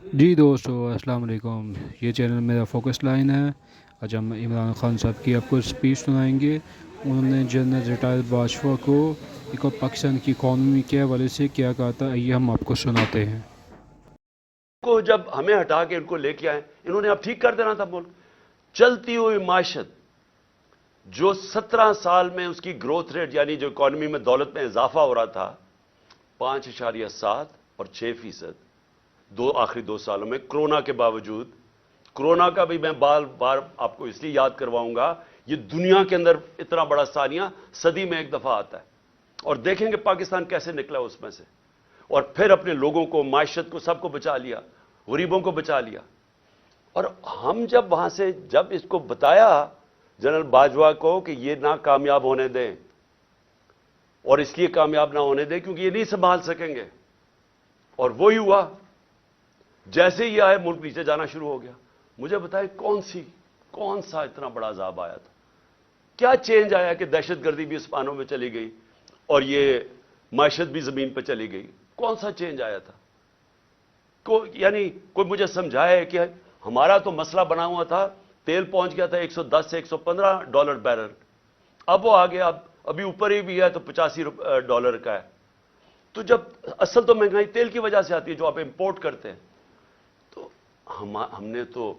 جی دوستو السلام علیکم، یہ چینل میرا فوکس لائن ہے۔ آج ہم عمران خان صاحب کی آپ کو اسپیچ سنائیں گے۔ انہوں نے جنرل ریٹائر باجوہ کو پاکستان کی اکانومی کے حوالے سے کیا کہا تھا، یہ ہم آپ کو سناتے ہیں۔ کو جب ہمیں ہٹا کے ان کو لے کے آئے، انہوں نے اب ٹھیک کر دینا تھا ملک۔ چلتی ہوئی معیشت جو 17 سال میں اس کی گروتھ ریٹ یعنی جو اکانومی میں دولت میں اضافہ ہو رہا تھا 5.7 اور 6%، آخری 2 سالوں میں کرونا کے باوجود، کرونا کا بھی میں بار بار آپ کو اس لیے یاد کرواؤں گا، یہ دنیا کے اندر اتنا بڑا سانیہ صدی میں ایک دفعہ آتا ہے، اور دیکھیں کہ پاکستان کیسے نکلا اس میں سے، اور پھر اپنے لوگوں کو، معیشت کو، سب کو بچا لیا، غریبوں کو بچا لیا۔ اور ہم جب وہاں سے جب اس کو بتایا جنرل باجوہ کو کہ یہ نہ کامیاب ہونے دیں، اور اس لیے کامیاب نہ ہونے دیں کیونکہ یہ نہیں سنبھال سکیں گے، اور وہی ہوا۔ جیسے ہی آئے ملک نیچے جانا شروع ہو گیا۔ مجھے بتائیں کون سا اتنا بڑا عذاب آیا تھا؟ کیا چینج آیا کہ دہشت گردی بھی اسپانوں میں چلی گئی اور یہ معیشت بھی زمین پہ چلی گئی؟ کون سا چینج آیا تھا؟ یعنی کوئی مجھے سمجھائے کہ ہمارا تو مسئلہ بنا ہوا تھا، تیل پہنچ گیا تھا 110 سے 115 ڈالر بیرل، اب وہ آگے ابھی اوپر ہی بھی ہے تو 85 ڈالر کا ہے۔ تو جب اصل تو مہنگائی تیل کی وجہ سے آتی ہے جو آپ امپورٹ کرتے ہیں، تو ہم نے تو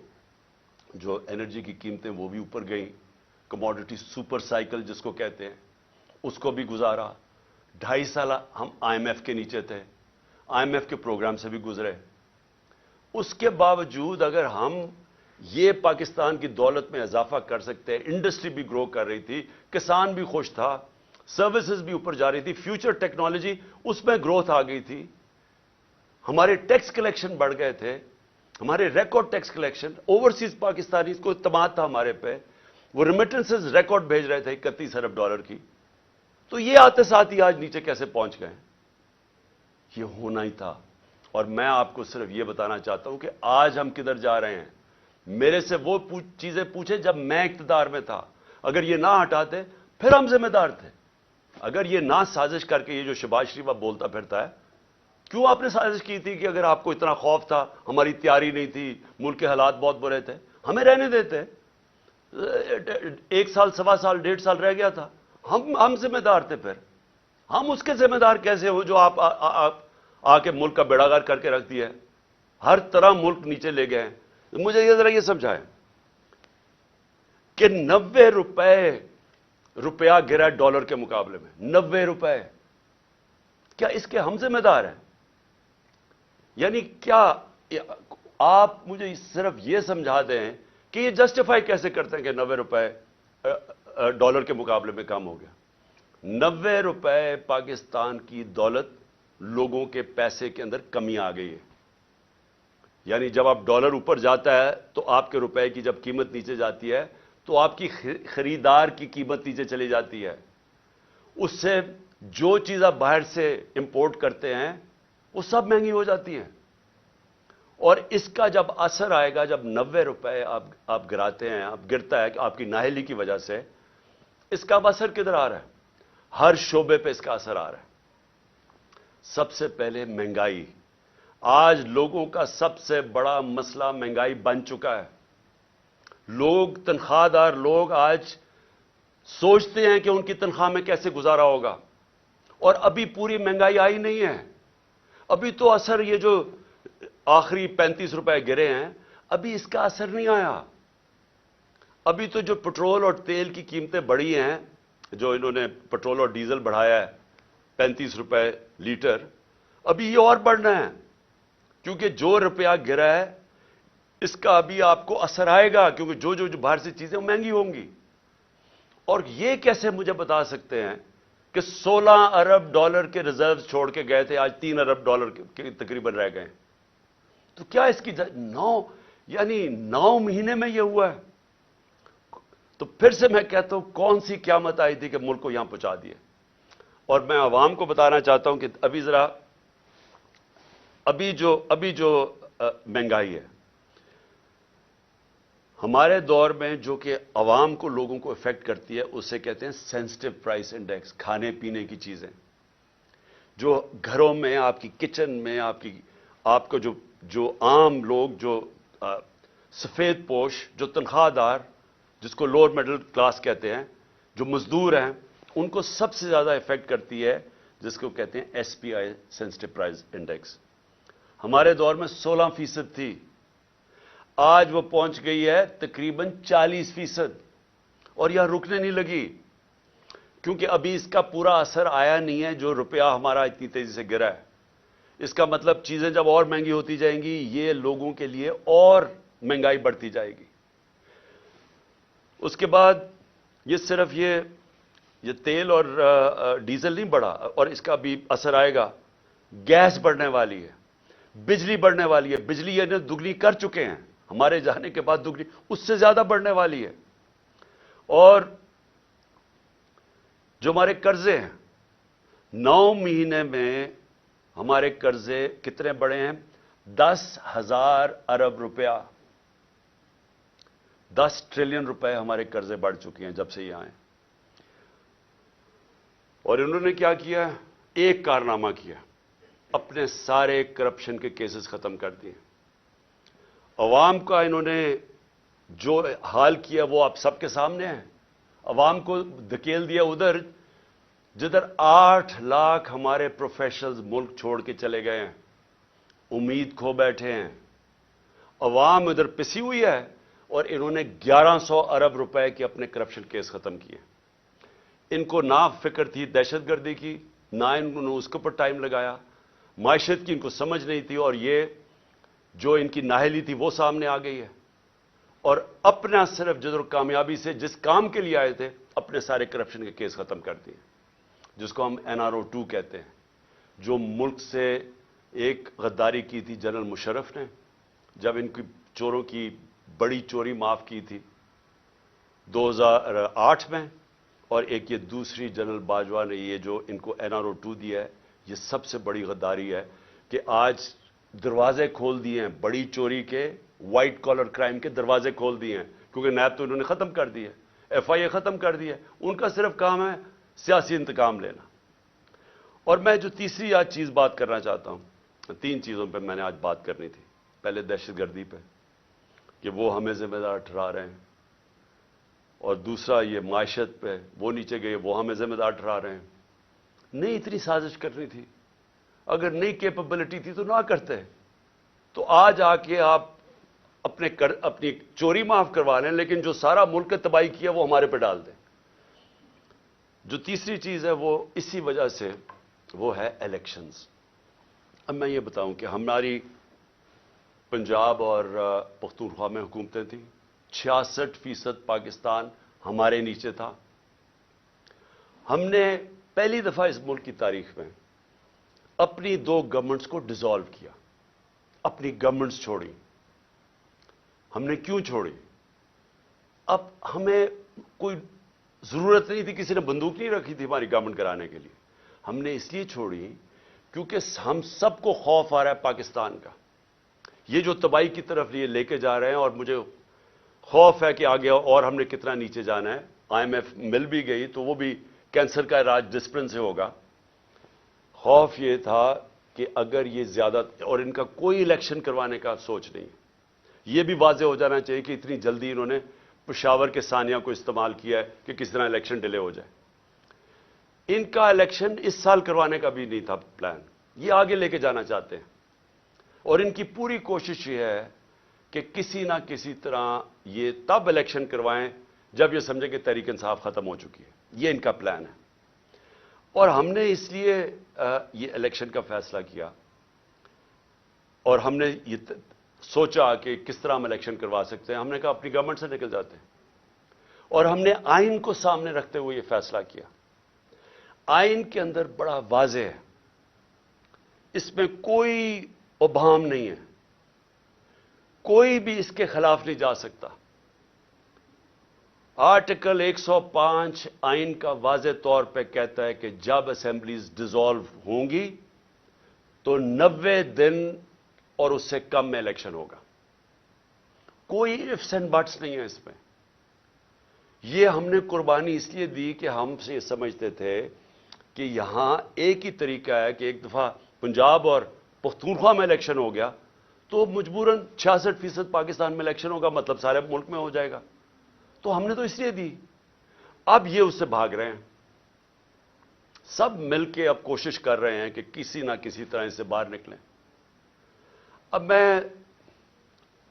جو انرجی کی قیمتیں وہ بھی اوپر گئیں، کموڈٹی سپر سائیکل جس کو کہتے ہیں اس کو بھی گزارا۔ 2.5 سال ہم آئی ایم ایف کے نیچے تھے، آئی ایم ایف کے پروگرام سے بھی گزرے۔ اس کے باوجود اگر ہم یہ پاکستان کی دولت میں اضافہ کر سکتے ہیں، انڈسٹری بھی گرو کر رہی تھی، کسان بھی خوش تھا، سروسز بھی اوپر جا رہی تھی، فیوچر ٹیکنالوجی اس میں گروتھ آ گئی تھی، ہمارے ٹیکس کلیکشن بڑھ گئے تھے، ہمارے record tax collection, overseas Pakistani کو اعتماد تھا ہمارے پہ، وہ ریمیٹنسز ریکارڈ بھیج رہے تھے 31 ارب ڈالر کی، تو یہ آتے ساتھ ہی آج نیچے کیسے پہنچ گئے؟ یہ ہونا ہی تھا۔ اور میں آپ کو صرف یہ بتانا چاہتا ہوں کہ آج ہم کدھر جا رہے ہیں۔ میرے سے وہ چیزیں پوچھیں جب میں اقتدار میں تھا، اگر یہ نہ ہٹاتے پھر ہم ذمہ دار تھے۔ اگر یہ نہ سازش کر کے، یہ جو شہباز شریف اب بولتا پھرتا ہے، کیوں آپ نے سازش کی تھی کہ اگر آپ کو اتنا خوف تھا، ہماری تیاری نہیں تھی، ملک کے حالات بہت برے تھے، ہمیں رہنے دیتے؟ 1 سال، 1.25 سال، 1.5 سال رہ گیا تھا، ہم ذمہ دار تھے۔ پھر ہم اس کے ذمہ دار کیسے ہو جو آپ آ کے ملک کا بیڑا غرق کر کے رکھ دیا ہے، ہر طرح ملک نیچے لے گئے ہیں؟ مجھے یہ ذرا یہ سمجھائیں کہ 90 روپیہ گرا ڈالر کے مقابلے میں، 90 روپے، کیا اس کے ہم ذمہ دار ہیں؟ یعنی کیا آپ مجھے صرف یہ سمجھا دیں کہ یہ جسٹیفائی کیسے کرتے ہیں کہ 90 روپے ڈالر کے مقابلے میں کم ہو گیا؟ 90 روپے پاکستان کی دولت، لوگوں کے پیسے کے اندر کمی آ گئی ہے۔ یعنی جب آپ ڈالر اوپر جاتا ہے تو آپ کے روپے کی جب قیمت نیچے جاتی ہے تو آپ کی خریدار کی قیمت نیچے چلی جاتی ہے، اس سے جو چیز آپ باہر سے امپورٹ کرتے ہیں وہ سب مہنگی ہو جاتی ہیں، اور اس کا جب اثر آئے گا، جب 90 روپے آپ گراتے ہیں، آپ گرتا ہے کہ آپ کی نااہلی کی وجہ سے، اس کا اثر کدھر آ رہا ہے؟ ہر شعبے پہ اس کا اثر آ رہا ہے۔ سب سے پہلے مہنگائی، آج لوگوں کا سب سے بڑا مسئلہ مہنگائی بن چکا ہے۔ لوگ، تنخواہ دار لوگ آج سوچتے ہیں کہ ان کی تنخواہ میں کیسے گزارا ہوگا، اور ابھی پوری مہنگائی آئی نہیں ہے، ابھی تو اثر یہ جو آخری 35 روپے گرے ہیں، ابھی اس کا اثر نہیں آیا۔ ابھی تو جو پٹرول اور تیل کی قیمتیں بڑھی ہیں، جو انہوں نے پٹرول اور ڈیزل بڑھایا ہے 35 روپے لیٹر، ابھی یہ اور بڑھنا ہے، کیونکہ جو روپیہ گرا ہے اس کا ابھی آپ کو اثر آئے گا، کیونکہ جو باہر سے چیزیں مہنگی ہوں گی۔ اور یہ کیسے مجھے بتا سکتے ہیں کہ 16 ارب ڈالر کے ریزروز چھوڑ کے گئے تھے، آج 3 ارب ڈالر کے تقریباً رہ گئے؟ تو کیا اس کی 9 مہینے میں یہ ہوا ہے؟ تو پھر سے میں کہتا ہوں کون سی قیامت آئی تھی کہ ملک کو یہاں پہنچا دیا؟ اور میں عوام کو بتانا چاہتا ہوں کہ ابھی جو مہنگائی ہے ہمارے دور میں، جو کہ عوام کو، لوگوں کو افیکٹ کرتی ہے، اسے کہتے ہیں سینسٹیو پرائس انڈیکس۔ کھانے پینے کی چیزیں جو گھروں میں، آپ کی کچن میں، آپ کو جو جو عام لوگ، جو سفید پوش، جو تنخواہ دار، جس کو لوور مڈل کلاس کہتے ہیں، جو مزدور ہیں، ان کو سب سے زیادہ افیکٹ کرتی ہے جس کو کہتے ہیں ایس پی آئی سینسٹو پرائز انڈیکس. ہمارے دور میں 16% تھی، آج وہ پہنچ گئی ہے تقریباً 40%، اور یہاں رکنے نہیں لگی، کیونکہ ابھی اس کا پورا اثر آیا نہیں ہے جو روپیہ ہمارا اتنی تیزی سے گرا ہے. اس کا مطلب چیزیں جب اور مہنگی ہوتی جائیں گی، یہ لوگوں کے لیے اور مہنگائی بڑھتی جائے گی. اس کے بعد یہ صرف یہ تیل اور ڈیزل نہیں بڑھا، اور اس کا بھی اثر آئے گا. گیس بڑھنے والی ہے، بجلی بڑھنے والی ہے. بجلی یہ دگنی کر چکے ہیں، ہمارے جانے کے بعد دگنی، اس سے زیادہ بڑھنے والی ہے. اور جو ہمارے قرضے ہیں، 9 مہینے میں ہمارے قرضے کتنے بڑھے ہیں؟ 10,000 ارب روپیہ، 10 ٹریلین روپے ہمارے قرضے بڑھ چکے ہیں جب سے یہ آئے. اور انہوں نے کیا کیا؟ ایک کارنامہ کیا، اپنے سارے کرپشن کے کیسز ختم کر دیے. عوام کا انہوں نے جو حال کیا وہ آپ سب کے سامنے ہے. عوام کو دھکیل دیا ادھر جدھر 8 لاکھ ہمارے پروفیشنلز ملک چھوڑ کے چلے گئے ہیں، امید کھو بیٹھے ہیں. عوام ادھر پسی ہوئی ہے، اور انہوں نے 1100 ارب روپے کے اپنے کرپشن کیس ختم کیے. ان کو نہ فکر تھی دہشت گردی کی، نہ انہوں نے اس کے اوپر ٹائم لگایا. معیشت کی ان کو سمجھ نہیں تھی، اور یہ جو ان کی نااہلی تھی وہ سامنے آ گئی ہے. اور اپنا صرف جدر کامیابی سے جس کام کے لیے آئے تھے، اپنے سارے کرپشن کے کیس ختم کر دیے، جس کو ہم NRO2 کہتے ہیں. جو ملک سے ایک غداری کی تھی جنرل مشرف نے، جب ان کی چوروں کی بڑی چوری معاف کی تھی 2008 میں، اور ایک یہ دوسری جنرل باجوہ نے یہ جو ان کو NRO2 دیا ہے، یہ سب سے بڑی غداری ہے کہ آج دروازے کھول دیے ہیں بڑی چوری کے، وائٹ کالر کرائم کے دروازے کھول دیے ہیں، کیونکہ نیب تو انہوں نے ختم کر دی ہے، FIA ختم کر دی ہے. ان کا صرف کام ہے سیاسی انتقام لینا. اور میں جو تیسری آج چیز بات کرنا چاہتا ہوں، 3 چیزوں پہ میں نے آج بات کرنی تھی. پہلے دہشت گردی پہ کہ وہ ہمیں ذمہ دار ٹھہرا رہے ہیں، اور دوسرا یہ معیشت پہ، وہ نیچے گئے، وہ ہمیں ذمہ دار ٹھہرا رہے ہیں. نہیں اتنی سازش کرنی تھی، اگر نئی کیپبلٹی تھی تو نہ کرتے. تو آج آ کے آپ اپنی چوری معاف کروا لیں، لیکن جو سارا ملک تباہی کیا وہ ہمارے پہ ڈال دیں. جو تیسری چیز ہے وہ اسی وجہ سے وہ ہے الیکشنز. اب میں یہ بتاؤں کہ ہماری پنجاب اور پختونخوا میں حکومتیں تھیں، 66% پاکستان ہمارے نیچے تھا. ہم نے پہلی دفعہ اس ملک کی تاریخ میں اپنی 2 گورنمنٹس کو ڈیزالو کیا، اپنی گورنمنٹس چھوڑی. ہم نے کیوں چھوڑی؟ اب ہمیں کوئی ضرورت نہیں تھی، کسی نے بندوق نہیں رکھی تھی ہماری گورنمنٹ کرانے کے لیے. ہم نے اس لیے چھوڑی کیونکہ ہم سب کو خوف آ رہا ہے پاکستان کا، یہ جو تباہی کی طرف یہ لے کے جا رہے ہیں، اور مجھے خوف ہے کہ آگے اور ہم نے کتنا نیچے جانا ہے. IMF مل بھی گئی تو وہ بھی کینسر کا علاج ڈسپلن سے ہوگا. خوف یہ تھا کہ اگر یہ زیادہ، اور ان کا کوئی الیکشن کروانے کا سوچ نہیں. یہ بھی واضح ہو جانا چاہیے کہ اتنی جلدی انہوں نے پشاور کے ثانیہ کو استعمال کیا ہے کہ کس طرح الیکشن ڈیلے ہو جائے. ان کا الیکشن اس سال کروانے کا بھی نہیں تھا پلان، یہ آگے لے کے جانا چاہتے ہیں. اور ان کی پوری کوشش یہ ہے کہ کسی نہ کسی طرح یہ تب الیکشن کروائیں جب یہ سمجھیں کہ تحریک انصاف ختم ہو چکی ہے. یہ ان کا پلان ہے. اور ہم نے اس لیے یہ الیکشن کا فیصلہ کیا، اور ہم نے یہ سوچا کہ کس طرح ہم الیکشن کروا سکتے ہیں. ہم نے کہا اپنی گورنمنٹ سے نکل جاتے ہیں، اور ہم نے آئین کو سامنے رکھتے ہوئے یہ فیصلہ کیا. آئین کے اندر بڑا واضح ہے، اس میں کوئی ابہام نہیں ہے، کوئی بھی اس کے خلاف نہیں جا سکتا. آرٹیکل 105 آئین کا واضح طور پہ کہتا ہے کہ جب اسمبلیز ڈیزالو ہوں گی تو 90 دن اور اس سے کم میں الیکشن ہوگا. کوئی ifs اینڈ بٹس نہیں ہے اس میں. یہ ہم نے قربانی اس لیے دی کہ ہم سے یہ سمجھتے تھے کہ یہاں ایک ہی طریقہ ہے کہ ایک دفعہ پنجاب اور پختونخوا میں الیکشن ہو گیا تو مجبوراً 66% پاکستان میں الیکشن ہوگا، مطلب سارے ملک میں ہو جائے گا. تو ہم نے تو اس لیے دی. اب یہ اس سے بھاگ رہے ہیں. سب مل کے اب کوشش کر رہے ہیں کہ کسی نہ کسی طرح اس سے باہر نکلیں. اب میں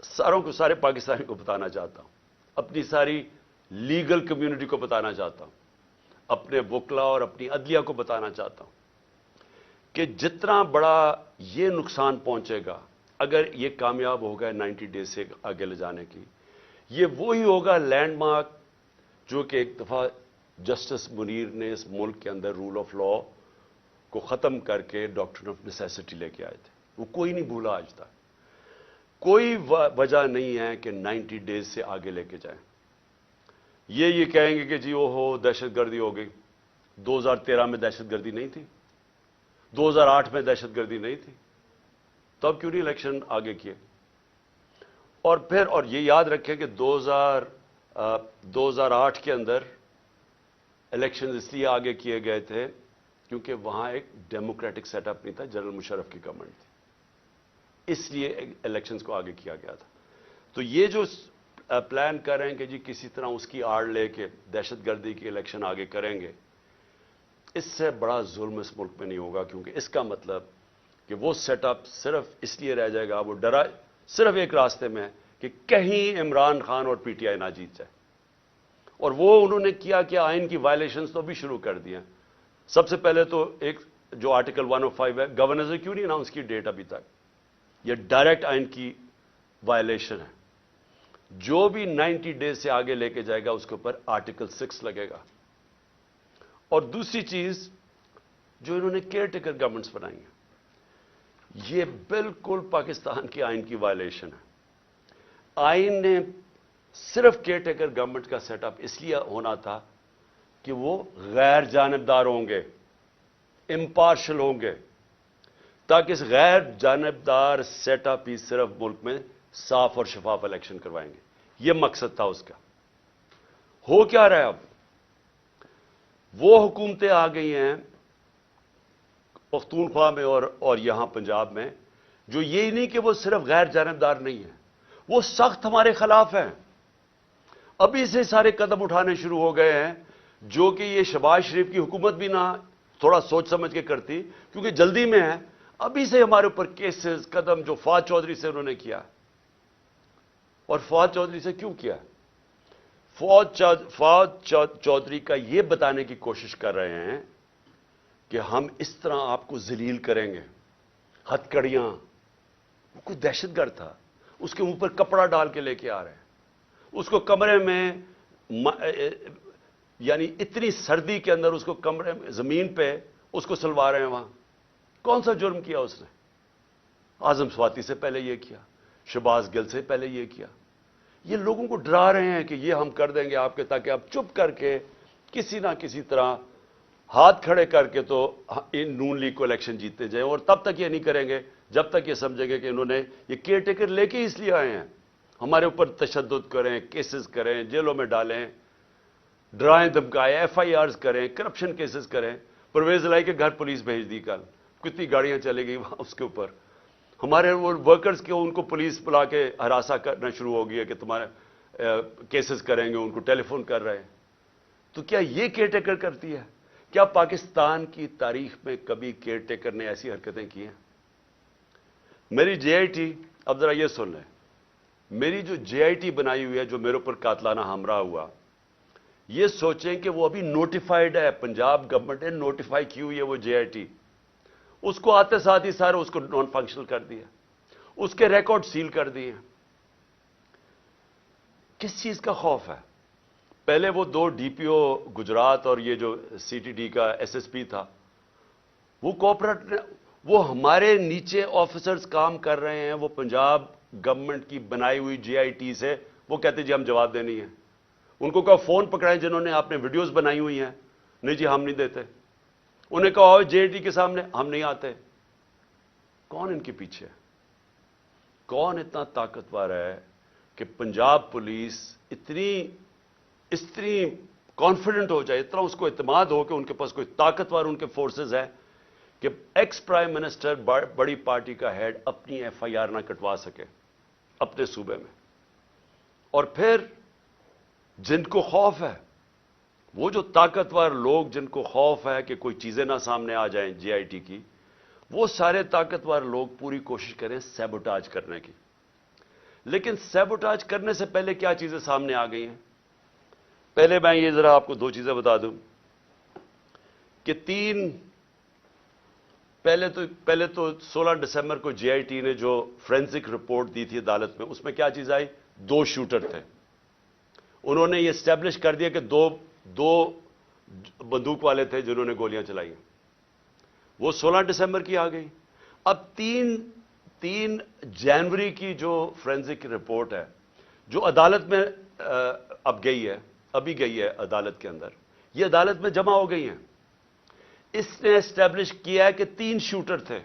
سارے پاکستانی کو بتانا چاہتا ہوں، اپنی ساری لیگل کمیونٹی کو بتانا چاہتا ہوں، اپنے وکلا اور اپنی عدلیہ کو بتانا چاہتا ہوں کہ جتنا بڑا یہ نقصان پہنچے گا اگر یہ کامیاب ہوگا 90 ڈیز سے آگے لے جانے کی، یہ وہی ہوگا لینڈ مارک جو کہ ایک دفعہ جسٹس منیر نے اس ملک کے اندر رول آف لا کو ختم کر کے ڈاکٹرن آف نیسیسٹی لے کے آئے تھے. وہ کوئی نہیں بھولا آج تک. کوئی وجہ نہیں ہے کہ 90 ڈیز سے آگے لے کے جائیں. یہ کہیں گے کہ جی ہو دہشت گردی ہو گئی. 2013 میں دہشت گردی نہیں تھی، 2008 میں دہشت گردی نہیں تھی، تب کیوں نہیں الیکشن آگے کیے؟ اور یہ یاد رکھیں کہ 2008 کے اندر الیکشن اس لیے آگے کیے گئے تھے کیونکہ وہاں ایک ڈیموکریٹک سیٹ اپ نہیں تھا، جنرل مشرف کی گورنمنٹ تھی، اس لیے الیکشنز کو آگے کیا گیا تھا. تو یہ جو پلان کر رہے ہیں کہ جی کسی طرح اس کی آڑ لے کے دہشت گردی کی الیکشن آگے کریں گے، اس سے بڑا ظلم اس ملک میں نہیں ہوگا، کیونکہ اس کا مطلب کہ وہ سیٹ اپ صرف اس لیے رہ جائے گا، وہ ڈرا صرف ایک راستے میں ہے کہ کہیں عمران خان اور پی ٹی آئی نہ جیت جائے. اور وہ انہوں نے کیا کہ آئین کی وائلیشنز تو بھی شروع کر دی ہیں. سب سے پہلے تو ایک جو آرٹیکل 105 ہے، گورنر نے کیوں نہیں اناؤنس کی ڈیٹ ابھی تک؟ یہ ڈائریکٹ آئین کی وائلیشن ہے. جو بھی 90 ڈیز سے آگے لے کے جائے گا اس کے اوپر آرٹیکل 6 لگے گا. اور دوسری چیز جو انہوں نے کیئر ٹیکر گورنمنٹس بنائی ہیں، یہ بالکل پاکستان کی آئین کی وائلیشن ہے. آئین نے صرف کیئر ٹیکر گورنمنٹ کا سیٹ اپ اس لیے ہونا تھا کہ وہ غیر جانبدار ہوں گے، امپارشل ہوں گے، تاکہ اس غیر جانبدار سیٹ اپ ہی صرف ملک میں صاف اور شفاف الیکشن کروائیں گے. یہ مقصد تھا اس کا. ہو کیا رہا ہے اب؟ وہ حکومتیں آ گئی ہیں پختونخوا میں اور یہاں پنجاب میں، جو یہ نہیں کہ وہ صرف غیر جانبدار نہیں ہیں، وہ سخت ہمارے خلاف ہیں. ابھی سے سارے قدم اٹھانے شروع ہو گئے ہیں جو کہ یہ شہباز شریف کی حکومت بھی نہ تھوڑا سوچ سمجھ کے کرتی، کیونکہ جلدی میں ہے. ابھی سے ہمارے اوپر کیسز قدم جو فواد چودھری سے انہوں نے کیا. اور فواد چودھری سے کیوں کیا؟ فواد چودھری کا یہ بتانے کی کوشش کر رہے ہیں کہ ہم اس طرح آپ کو ذلیل کریں گے. ہتکڑیاں، وہ کوئی دہشت گرد تھا، اس کے اوپر کپڑا ڈال کے لے کے آ رہے ہیں. اس کو کمرے میں یعنی اتنی سردی کے اندر اس کو کمرے میں زمین پہ اس کو سلوا رہے ہیں. وہاں کون سا جرم کیا اس نے؟ اعظم سواتی سے پہلے یہ کیا، شہباز گل سے پہلے یہ کیا. یہ لوگوں کو ڈرا رہے ہیں کہ یہ ہم کر دیں گے آپ کے، تاکہ آپ چپ کر کے کسی نہ کسی طرح ہاتھ کھڑے کر کے تو ان نون لیگ کو الیکشن جیتتے جائیں. اور تب تک یہ نہیں کریں گے جب تک یہ سمجھیں گے کہ انہوں نے یہ کیئر ٹیکر لے کے اس لیے آئے ہیں ہمارے اوپر تشدد کریں، کیسز کریں، جیلوں میں ڈالیں، ڈرائیں دھمکائیں، ایف آئی آرز کریں، کرپشن کیسز کریں. پرویز الہی کے گھر پولیس بھیج دی کل، کتنی گاڑیاں چلے گئی وہاں اس کے اوپر. ہمارے وہ ورکرز کے ان کو پولیس بلا کے ہراساں کرنا شروع ہو گئی ہے کہ تمہارے کیسز کریں گے، ان کو ٹیلی فون کر رہے ہیں. تو کیا یہ کیئر ٹیکر کرتی ہے؟ کیا پاکستان کی تاریخ میں کبھی کیئر ٹیکر نے ایسی حرکتیں کی ہیں؟ میری جے آئی ٹی، اب ذرا یہ سن لیں، میری جو جے آئی ٹی بنائی ہوئی ہے جو میرے اوپر قاتلانہ حملہ ہوا، یہ سوچیں کہ وہ ابھی نوٹیفائڈ ہے، پنجاب گورنمنٹ نے نوٹیفائی کی ہوئی ہے وہ جے آئی ٹی. اس کو آتے ساتھ ہی سارے اس کو نان فنکشنل کر دیا، اس کے ریکارڈ سیل کر دیے. کس چیز کا خوف ہے؟ پہلے وہ 2 ڈی پی او گجرات اور یہ جو سی ٹی ڈی کا ایس ایس پی تھا، وہ کوپریٹ، وہ ہمارے نیچے آفیسرز کام کر رہے ہیں، وہ پنجاب گورنمنٹ کی بنائی ہوئی جے آئی ٹی سے وہ کہتے جی ہم جواب دینی ہے. ان کو کہا فون پکڑائیں جنہوں نے آپ نے ویڈیوز بنائی ہوئی ہیں، نہیں جی ہم نہیں دیتے. انہیں کہا جے آئی ٹی کے سامنے ہم نہیں آتے. کون ان کے پیچھے ہے؟ کون اتنا طاقتور ہے کہ پنجاب پولیس اتنی کانفیڈنٹ ہو جائے، اتنا اس کو اعتماد ہو کہ ان کے پاس کوئی طاقتور ان کے فورسز ہیں کہ ایکس پرائم منسٹر بڑی پارٹی کا ہیڈ اپنی ایف آئی آر نہ کٹوا سکے اپنے صوبے میں. اور پھر جن کو خوف ہے، وہ جو طاقتور لوگ جن کو خوف ہے کہ کوئی چیزیں نہ سامنے آ جائیں جے آئی ٹی کی، وہ سارے طاقتور لوگ پوری کوشش کریں سیبوٹاج کرنے کی. لیکن سیبوٹاج کرنے سے پہلے کیا چیزیں سامنے آ گئی ہیں؟ پہلے میں یہ ذرا آپ کو دو چیزیں بتا دوں کہ پہلے تو 16 دسمبر کو جے آئی ٹی نے جو فورینسک رپورٹ دی تھی عدالت میں، اس میں کیا چیز آئی؟ 2 شوٹر تھے. انہوں نے یہ اسٹیبلش کر دیا کہ دو بندوق والے تھے جنہوں نے گولیاں چلائی. وہ 16 دسمبر کی آ گئی. اب 3 جنوری کی جو فورینسک رپورٹ ہے، جو عدالت میں ابھی گئی ہے عدالت کے اندر، یہ عدالت میں جمع ہو گئی ہیں. اس نے اسٹیبلش کیا ہے کہ 3 شوٹر تھے.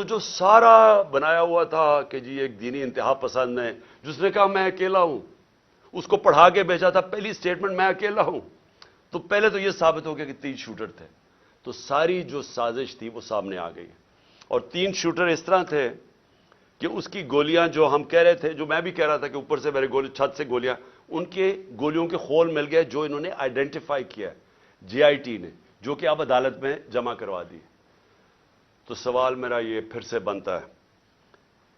جو سارا بنایا ہوا تھا کہ جی ایک دینی انتہا پسند ہے جس نے کہا میں اکیلا ہوں، اس کو پڑھا کے بھیجا تھا پہلی سٹیٹمنٹ میں اکیلا ہوں، تو پہلے تو یہ ثابت ہو گیا کہ 3 شوٹر تھے. تو ساری جو سازش تھی وہ سامنے آ گئی. اور 3 شوٹر اس طرح تھے کہ اس کی گولیاں جو ہم کہہ رہے تھے، جو میں بھی کہہ رہا تھا کہ اوپر سے میرے چھت سے گولیاں، ان کے گولیوں کے خول مل گئے جو انہوں نے آئیڈینٹیفائی کیا جے آئی ٹی نے، جو کہ اب عدالت میں جمع کروا دی. تو سوال میرا یہ پھر سے بنتا ہے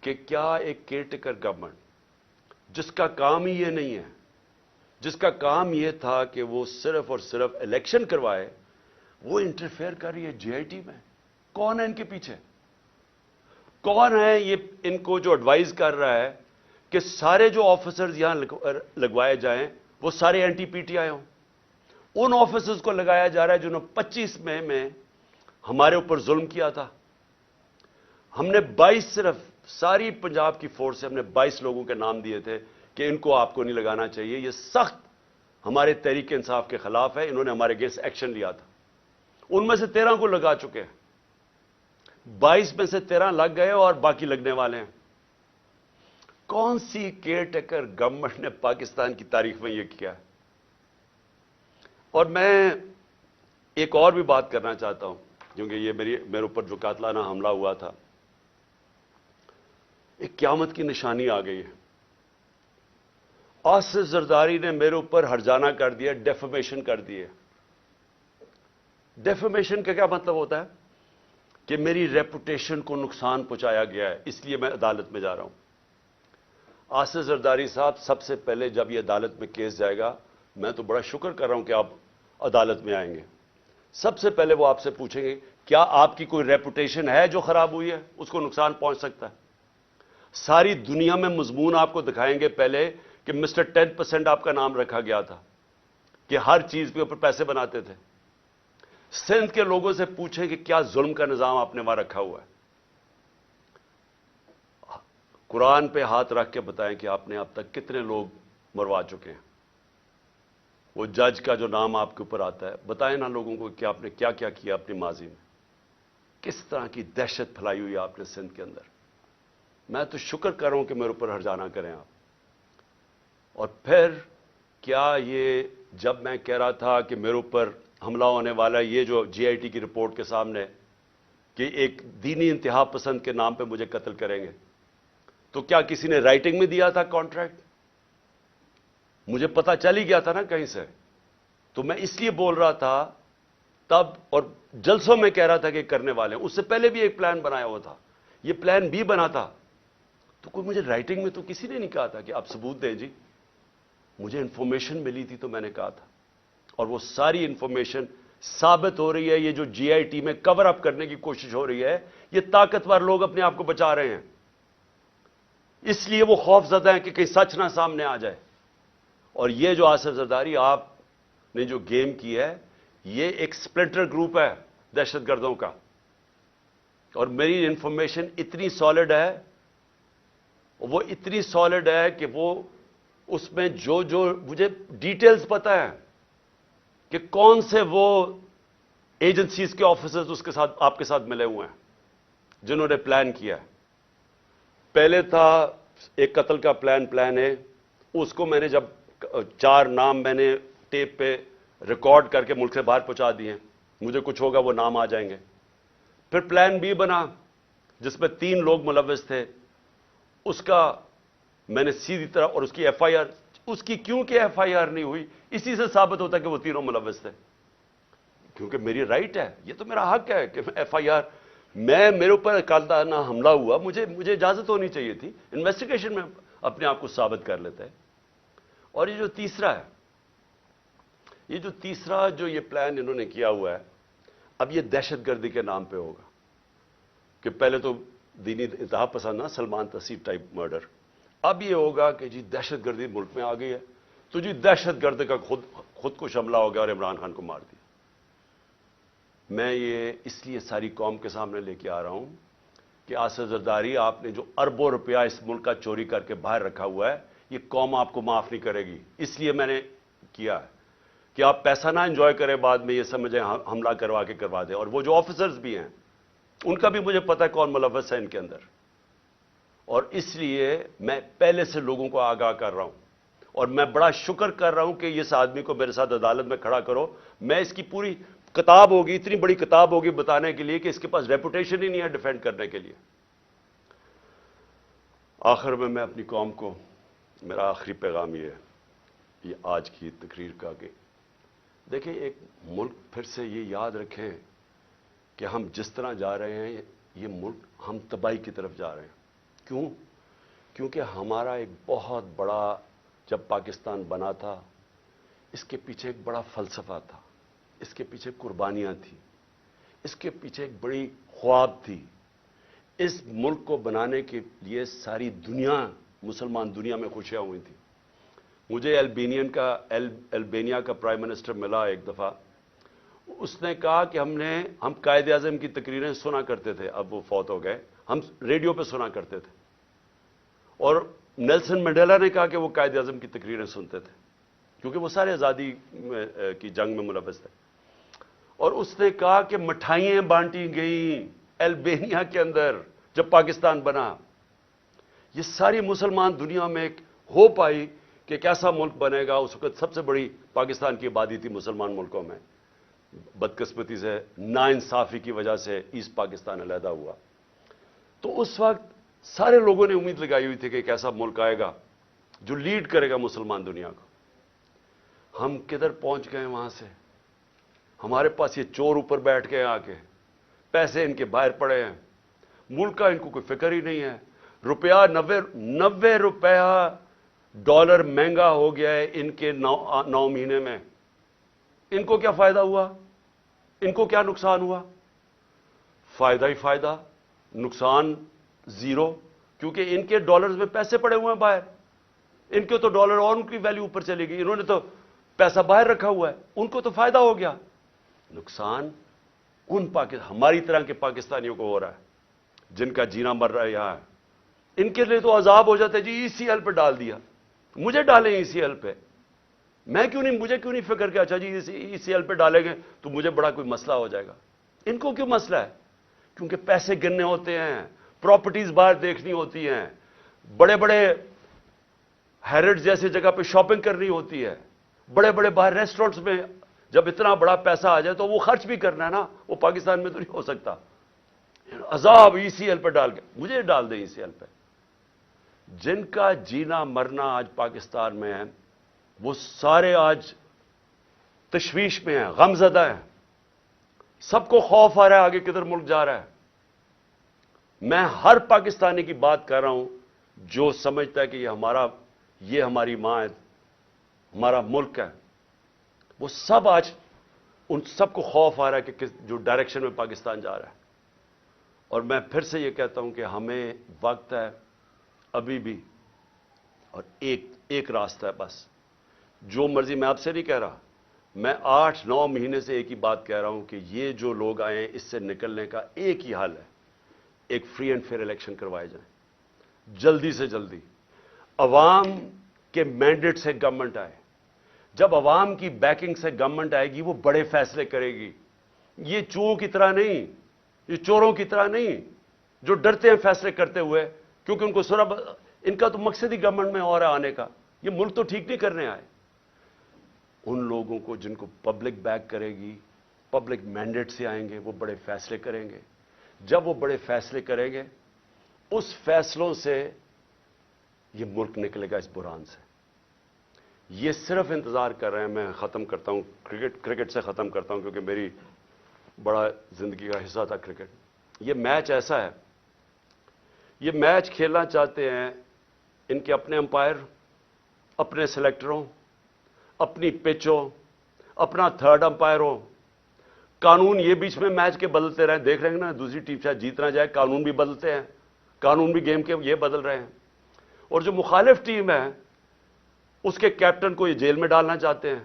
کہ کیا ایک کیئر ٹیکر گورنمنٹ جس کا کام ہی یہ نہیں ہے، جس کا کام یہ تھا کہ وہ صرف اور صرف الیکشن کروائے، وہ انٹرفیئر کر رہی ہے جے آئی ٹی میں؟ کون ہے ان کے پیچھے؟ کون ہے یہ ان کو جو ایڈوائز کر رہا ہے کہ سارے جو آفیسرز یہاں لگوائے جائیں وہ سارے اینٹی پی ٹی آئی ہوں؟ ان آفیسرز کو لگایا جا رہا ہے جنہوں نے 25 مئی میں ہمارے اوپر ظلم کیا تھا. ہم نے 22 صرف ساری پنجاب کی فورس سے ہم نے 22 لوگوں کے نام دیے تھے کہ ان کو آپ کو نہیں لگانا چاہیے، یہ سخت ہمارے تحریک انصاف کے خلاف ہے، انہوں نے ہمارے اگینسٹ ایکشن لیا تھا. ان میں سے 13 کو لگا چکے ہیں، 22 میں سے 13 لگ گئے اور باقی لگنے والے ہیں. کون سی کیئر ٹیکر گورنمنٹ نے پاکستان کی تاریخ میں یہ کیا ہے؟ اور میں ایک اور بھی بات کرنا چاہتا ہوں، کیونکہ یہ میرے اوپر جو قاتلانہ حملہ ہوا تھا، ایک قیامت کی نشانی آ گئی ہے. آصف زرداری نے میرے اوپر ہرجانہ کر دیا، ڈیفیمیشن کر دی ہے. ڈیفیمیشن کا کیا مطلب ہوتا ہے؟ کہ میری ریپوٹیشن کو نقصان پہنچایا گیا ہے، اس لیے میں عدالت میں جا رہا ہوں. آصف زرداری صاحب، سب سے پہلے جب یہ عدالت میں کیس جائے گا، میں تو بڑا شکر کر رہا ہوں کہ آپ عدالت میں آئیں گے. سب سے پہلے وہ آپ سے پوچھیں گے کیا آپ کی کوئی ریپوٹیشن ہے جو خراب ہوئی ہے، اس کو نقصان پہنچ سکتا ہے. ساری دنیا میں مضمون آپ کو دکھائیں گے پہلے کہ مسٹر 10% آپ کا نام رکھا گیا تھا، کہ ہر چیز کے اوپر پیسے بناتے تھے. سندھ کے لوگوں سے پوچھیں کہ کیا ظلم کا نظام آپ نے وہاں رکھا ہوا ہے. قرآن پہ ہاتھ رکھ کے بتائیں کہ آپ نے اب تک کتنے لوگ مروا چکے ہیں. وہ جج کا جو نام آپ کے اوپر آتا ہے، بتائیں نا لوگوں کو کہ آپ نے کیا کیا کیا اپنی ماضی میں، کس طرح کی دہشت پھیلائی ہوئی آپ نے سندھ کے اندر. میں تو شکر کر رہا ہوں کہ میرے اوپر ہرجانہ کریں آپ. اور پھر کیا یہ جب میں کہہ رہا تھا کہ میرے اوپر حملہ ہونے والا، یہ جو جے آئی ٹی کی رپورٹ کے سامنے کہ ایک دینی انتہا پسند کے نام پہ مجھے قتل کریں گے، تو کیا کسی نے رائٹنگ میں دیا تھا کانٹریکٹ؟ مجھے پتا چل ہی گیا تھا نا کہیں سے. تو میں اس لیے بول رہا تھا تب، اور جلسوں میں کہہ رہا تھا کہ کرنے والے ہیں. اس سے پہلے بھی ایک پلان بنایا ہوا تھا، یہ پلان بھی بنا تھا. تو کوئی مجھے رائٹنگ میں تو کسی نے نہیں کہا تھا کہ آپ ثبوت دیں. جی مجھے انفارمیشن ملی تھی تو میں نے کہا تھا، اور وہ ساری انفارمیشن ثابت ہو رہی ہے. یہ جو جے آئی ٹی میں کور اپ کرنے کی کوشش ہو رہی ہے، یہ طاقتور لوگ اپنے آپ کو بچا رہے ہیں، اس لیے وہ خوف زدہ ہیں کہ کہیں سچ نہ سامنے آ جائے. اور یہ جو آصف زرداری آپ نے جو گیم کی ہے، یہ ایک سپلنٹر گروپ ہے دہشت گردوں کا. اور میری انفارمیشن اتنی سالڈ ہے، وہ اتنی سالڈ ہے کہ وہ اس میں جو مجھے ڈیٹیلز پتا ہے کہ کون سے وہ ایجنسیز کے آفیسرز اس کے ساتھ آپ کے ساتھ ملے ہوئے ہیں جنہوں نے پلان کیا ہے. پہلے تھا ایک قتل کا پلان ہے، اس کو میں نے جب 4 نام میں نے ٹیپ پہ ریکارڈ کر کے ملک سے باہر پہنچا دیے، مجھے کچھ ہوگا وہ نام آ جائیں گے. پھر پلان بی بنا جس میں 3 لوگ ملوث تھے، اس کا میں نے سیدھی طرح، اور اس کی ایف آئی آر، اس کی کیوں کہ ایف آئی آر نہیں ہوئی، اسی سے ثابت ہوتا ہے کہ وہ تینوں ملوث تھے، کیونکہ میری رائٹ ہے، یہ تو میرا حق ہے کہ ایف آئی آر، میرے اوپر قاتلانہ حملہ ہوا، مجھے اجازت ہونی چاہیے تھی، انویسٹیگیشن میں اپنے آپ کو ثابت کر لیتا ہے۔ اور یہ جو تیسرا جو یہ پلان انہوں نے کیا ہوا ہے، اب یہ دہشت گردی کے نام پہ ہوگا کہ پہلے تو دینی انتہا پسند نا، سلمان تسیب ٹائپ مرڈر، اب یہ ہوگا کہ جی دہشت گردی ملک میں آ گئی ہے، تو جی دہشت گرد کا خود کش حملہ ہو گیا اور عمران خان کو مار دیا۔ میں یہ اس لیے ساری قوم کے سامنے لے کے آ رہا ہوں کہ آصف زرداری، آپ نے جو اربوں روپیہ اس ملک کا چوری کر کے باہر رکھا ہوا ہے، یہ قوم آپ کو معاف نہیں کرے گی، اس لیے میں نے کیا ہے کہ آپ پیسہ نہ انجوائے کریں، بعد میں یہ سمجھیں حملہ کروا دیں۔ اور وہ جو آفیسرز بھی ہیں ان کا بھی مجھے پتا ہے کون ملوث ہے ان کے اندر، اور اس لیے میں پہلے سے لوگوں کو آگاہ کر رہا ہوں، اور میں بڑا شکر کر رہا ہوں کہ اس آدمی کو میرے ساتھ عدالت میں کھڑا کرو۔ میں اس کی پوری کتاب ہوگی، اتنی بڑی کتاب ہوگی بتانے کے لیے کہ اس کے پاس ریپوٹیشن ہی نہیں ہے ڈیفینڈ کرنے کے لیے۔ آخر میں اپنی قوم کو میرا آخری پیغام یہ آج کی تقریر کا کہ دیکھیں، ایک ملک پھر سے یہ یاد رکھیں کہ ہم جس طرح جا رہے ہیں، یہ ملک ہم تباہی کی طرف جا رہے ہیں۔ کیوں؟ کیونکہ ہمارا ایک بہت بڑا، جب پاکستان بنا تھا، اس کے پیچھے ایک بڑا فلسفہ تھا، اس کے پیچھے قربانیاں تھیں، اس کے پیچھے ایک بڑی خواب تھی۔ اس ملک کو بنانے کے لیے ساری دنیا، مسلمان دنیا میں خوشیاں ہوئی تھیں۔ مجھے البینیا کا پرائم منسٹر ملا ایک دفعہ، اس نے کہا کہ ہم قائد اعظم کی تقریریں سنا کرتے تھے، اب وہ فوت ہو گئے، ہم ریڈیو پہ سنا کرتے تھے، اور نیلسن منڈیلا نے کہا کہ وہ قائد اعظم کی تقریریں سنتے تھے کیونکہ وہ سارے آزادی کی جنگ میں ملوث تھے، اور اس نے کہا کہ مٹھائیاں بانٹی گئیں البینیا کے اندر جب پاکستان بنا۔ یہ ساری مسلمان دنیا میں ایک ہوپ آئی کہ کیسا ملک بنے گا۔ اس وقت سب سے بڑی پاکستان کی آبادی تھی مسلمان ملکوں میں، بدقسمتی سے ناانصافی کی وجہ سے ایسٹ پاکستان علیحدہ ہوا، تو اس وقت سارے لوگوں نے امید لگائی ہوئی تھی کہ ایک ایسا ملک آئے گا جو لیڈ کرے گا مسلمان دنیا کو۔ ہم کدھر پہنچ گئے وہاں سے؟ ہمارے پاس یہ چور اوپر بیٹھ کے آ کے، پیسے ان کے باہر پڑے ہیں، ملک کا ان کو کوئی فکر ہی نہیں ہے۔ روپیہ 90 روپیہ ڈالر مہنگا ہو گیا ہے ان کے 9 مہینے میں۔ ان کو کیا فائدہ ہوا؟ ان کو کیا نقصان ہوا؟ فائدہ ہی فائدہ، نقصان زیرو، کیونکہ ان کے ڈالرز میں پیسے پڑے ہوئے ہیں باہر، ان کے تو ڈالر اور ان کی ویلیو اوپر چلے گی، انہوں نے تو پیسہ باہر رکھا ہوا ہے، ان کو تو فائدہ ہو گیا۔ نقصان ہماری طرح کے پاکستانیوں کو ہو رہا ہے جن کا جینا مر رہا ہے یہاں۔ ان کے لیے تو عذاب ہو جاتا ہے، جی ای سی ایل پہ ڈال دیا، مجھے ڈالیں ای سی ایل پہ، مجھے کیوں نہیں فکر کہ اچھا جی ای سی ایل پہ ڈالیں گے تو مجھے بڑا کوئی مسئلہ ہو جائے گا۔ ان کو کیوں مسئلہ ہے؟ کیونکہ پیسے گننے ہوتے ہیں، پراپرٹیز باہر دیکھنی ہوتی ہیں، بڑے بڑے ہیرڈ جیسے جگہ پہ شاپنگ کرنی ہوتی ہے، بڑے بڑے باہر ریسٹورنٹس میں جب اتنا بڑا پیسہ آ جائے تو وہ خرچ بھی کرنا ہے نا، وہ پاکستان میں تو نہیں ہو سکتا۔ عذاب ای سی ایل پہ ڈال کے، مجھے ڈال دیں ای سی ایل پہ۔ جن کا جینا مرنا آج پاکستان میں ہے وہ سارے آج تشویش میں ہیں، غم زدہ ہیں، سب کو خوف آ رہا ہے آگے کدھر ملک جا رہا ہے۔ میں ہر پاکستانی کی بات کر رہا ہوں جو سمجھتا ہے کہ یہ ہماری ماں ہے، ہمارا ملک ہے، وہ سب آج ان سب کو خوف آ رہا ہے کہ جو ڈائریکشن میں پاکستان جا رہا ہے۔ اور میں پھر سے یہ کہتا ہوں کہ ہمیں وقت ہے ابھی بھی، اور ایک راستہ ہے بس، جو مرضی، میں آپ سے نہیں کہہ رہا، میں 8-9 مہینے سے ایک ہی بات کہہ رہا ہوں کہ یہ جو لوگ آئے ہیں اس سے نکلنے کا ایک ہی حل ہے، ایک فری اینڈ فیئر الیکشن کروائے جائیں جلدی سے جلدی، عوام کے مینڈیٹ سے گورنمنٹ آئے۔ جب عوام کی بیکنگ سے گورنمنٹ آئے گی وہ بڑے فیصلے کرے گی، یہ چوہوں کی طرح نہیں، یہ چوروں کی طرح نہیں جو ڈرتے ہیں فیصلے کرتے ہوئے، کیونکہ ان کو ان کا تو مقصد ہی گورنمنٹ میں اور ہے آنے کا، یہ ملک تو ٹھیک نہیں کرنے آئے۔ ان لوگوں کو جن کو پبلک بیک کرے گی، پبلک مینڈیٹ سے آئیں گے، وہ بڑے فیصلے کریں گے۔ جب وہ بڑے فیصلے کریں گے اس فیصلوں سے یہ ملک نکلے گا اس بحران سے. یہ صرف انتظار کر رہے ہیں. میں ختم کرتا ہوں کرکٹ سے ختم کرتا ہوں کیونکہ میری بڑا زندگی کا حصہ تھا کرکٹ. یہ میچ ایسا ہے, یہ میچ کھیلنا چاہتے ہیں ان کے اپنے امپائر, اپنے سلیکٹروں, اپنی پچ ہو, اپنا تھرڈ امپائر ہو, قانون یہ بیچ میں میچ کے بدلتے رہے. دیکھ رہے ہیں نا دوسری ٹیم شاید جیت نہ جائے, قانون بھی بدلتے ہیں, قانون بھی گیم کے یہ بدل رہے ہیں. اور جو مخالف ٹیم ہے اس کے کیپٹن کو یہ جیل میں ڈالنا چاہتے ہیں,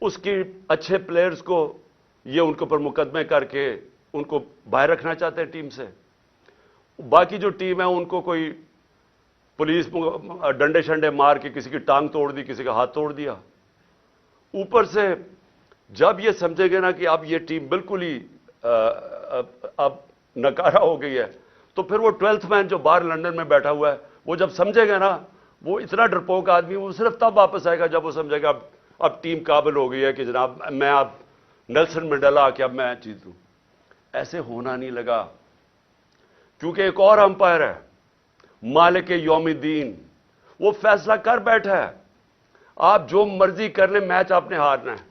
اس کی اچھے پلیئرز کو یہ ان کے اوپر مقدمے کر کے ان کو باہر رکھنا چاہتے ہیں ٹیم سے. باقی جو ٹیم ہے ان کو کوئی پولیس ڈنڈے شنڈے مار کے کسی کی ٹانگ توڑ دی, کسی کا ہاتھ توڑ دیا. اوپر سے جب یہ سمجھے گے نا کہ اب یہ ٹیم بالکل ہی اب نکارہ ہو گئی ہے, تو پھر وہ 12th مین جو باہر لندن میں بیٹھا ہوا ہے وہ جب سمجھے گا نا, وہ اتنا ڈرپوک آدمی, وہ صرف تب واپس آئے گا جب وہ سمجھے گا اب ٹیم قابل ہو گئی ہے کہ جناب میں اب نیلسن منڈیلا آ کے اب میں جیتوں. ایسے ہونا نہیں لگا, کیونکہ ایک اور امپائر ہے مالک یوم الدین, وہ فیصلہ کر بیٹھا ہے آپ جو مرضی کر لیں, میچ آپ نے ہارنا ہے.